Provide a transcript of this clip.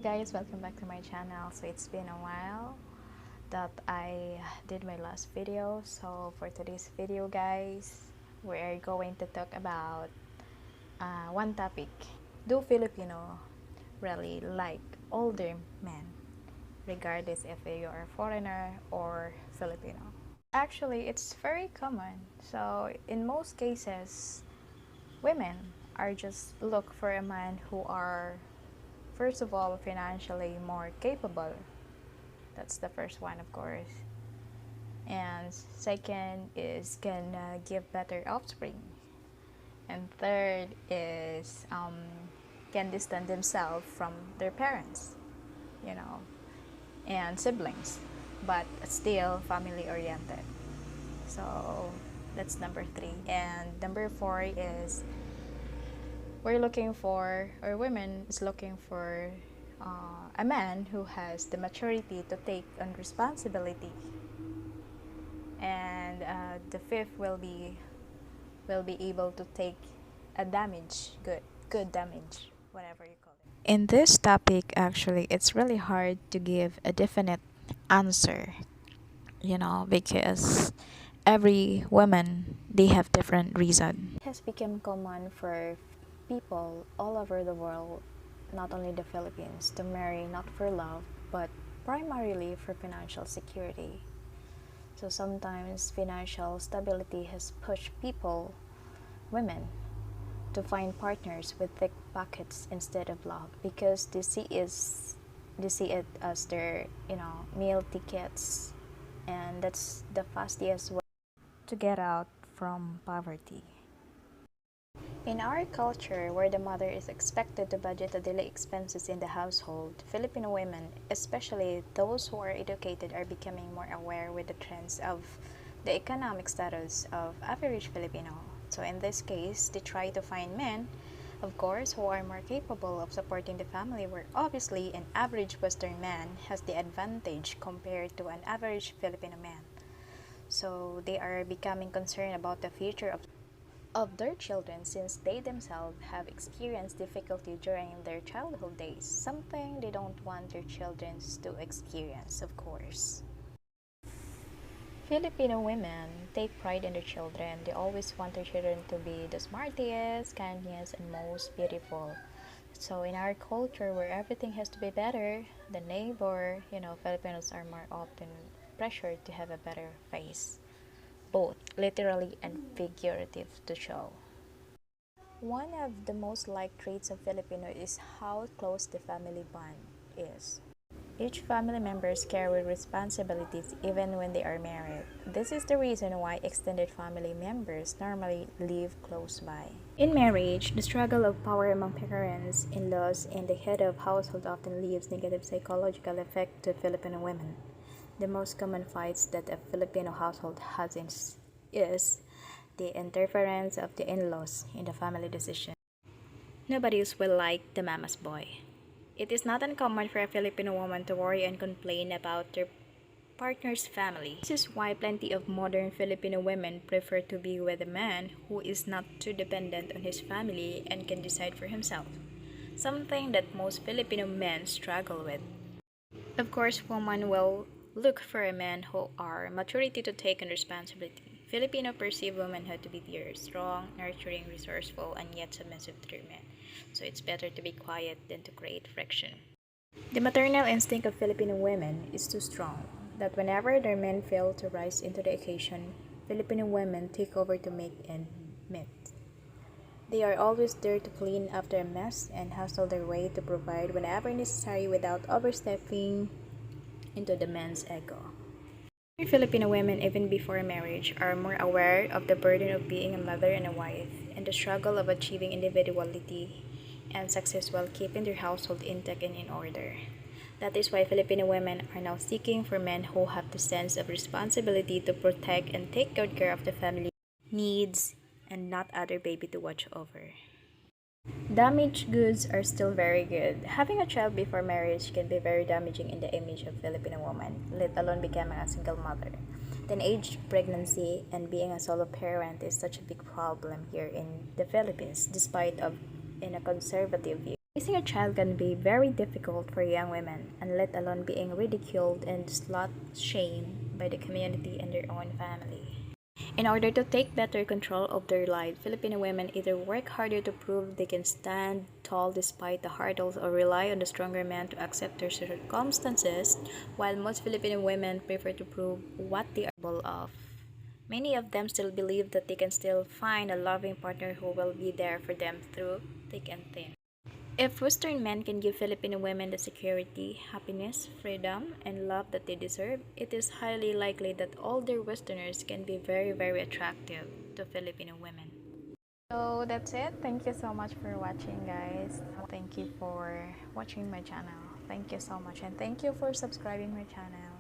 guys, welcome back to my channel. So it's been a while that I did my last video. So for today's video guys, we're going to talk about one topic. Do Filipino really like older men, regardless if you are foreigner or Filipino? Actually, it's very common. So in most cases, women are just look for a man who are, first of all, financially more capable. That's the first one, of course. And second is can give better offspring. And third is can distance themselves from their parents, you know, and siblings, but still family oriented. So that's number 3. And number 4 is we're looking for, or women is looking for a man who has the maturity to take on responsibility. And the fifth will be able to take a damage, good damage, whatever you call it. In this topic, actually, it's really hard to give a definite answer, because every woman, they have different reason. It has become common for people all over the world, not only the Philippines, to marry not for love but primarily for financial security. So sometimes financial stability has pushed women, to find partners with thick pockets instead of love, because they see it as their meal tickets, and that's the fastest way to get out from poverty. In our culture, where the mother is expected to budget the daily expenses in the household, Filipino women, especially those who are educated, are becoming more aware with the trends of the economic status of average Filipino. So in this case, they try to find men, of course, who are more capable of supporting the family, where obviously an average Western man has the advantage compared to an average Filipino man. So they are becoming concerned about the future of their children, since they themselves have experienced difficulty during their childhood days, something they don't want their children to experience, of course. Filipino women take pride in their children. They always want their children to be the smartest, kindest, and most beautiful. So in our culture, where everything has to be better, the neighbor, Filipinos are more often pressured to have a better face, both literally and figurative, to show. One of the most liked traits of Filipino is how close the family bond is. Each family members carry responsibilities even when they are married. This is the reason why extended family members normally live close by. In marriage, the struggle of power among parents, in-laws, and the head of household often leaves negative psychological effect to Filipino women. The most common fights that a Filipino household has is the interference of the in-laws in the family decision. Nobody will like the mama's boy. It is not uncommon for a Filipino woman to worry and complain about their partner's family. This is why plenty of modern Filipino women prefer to be with a man who is not too dependent on his family and can decide for himself, something that most Filipino men struggle with. Of course, women will look for a man who are maturity to take on responsibility. Filipino perceive womanhood to be dear, strong, nurturing, resourceful, and yet submissive to their men. So it's better to be quiet than to create friction. The maternal instinct of Filipino women is too strong that whenever their men fail to rise into the occasion, Filipino women take over to make ends meet. They are always there to clean after a mess and hustle their way to provide whenever necessary without overstepping into the man's ego. Filipino women, even before marriage, are more aware of the burden of being a mother and a wife, and the struggle of achieving individuality and success while keeping their household intact and in order. That is why Filipino women are now seeking for men who have the sense of responsibility to protect and take good care of the family needs, and not other baby to watch over. Damaged goods are still very good. Having a child before marriage can be very damaging in the image of Filipino woman, let alone becoming a single mother. Teenage pregnancy and being a solo parent is such a big problem here in the Philippines, despite of in a conservative view. Raising a child can be very difficult for young women, and let alone being ridiculed and slut shamed by the community and their own family. In order to take better control of their lives, Filipino women either work harder to prove they can stand tall despite the hurdles or rely on the stronger men to accept their circumstances, while most Filipino women prefer to prove what they are capable of. Many of them still believe that they can still find a loving partner who will be there for them through thick and thin. If Western men can give Filipino women the security, happiness, freedom, and love that they deserve, it is highly likely that older Westerners can be very, very attractive to Filipino women. So that's it. Thank you so much for watching, guys. Thank you for watching my channel. Thank you so much, and thank you for subscribing my channel.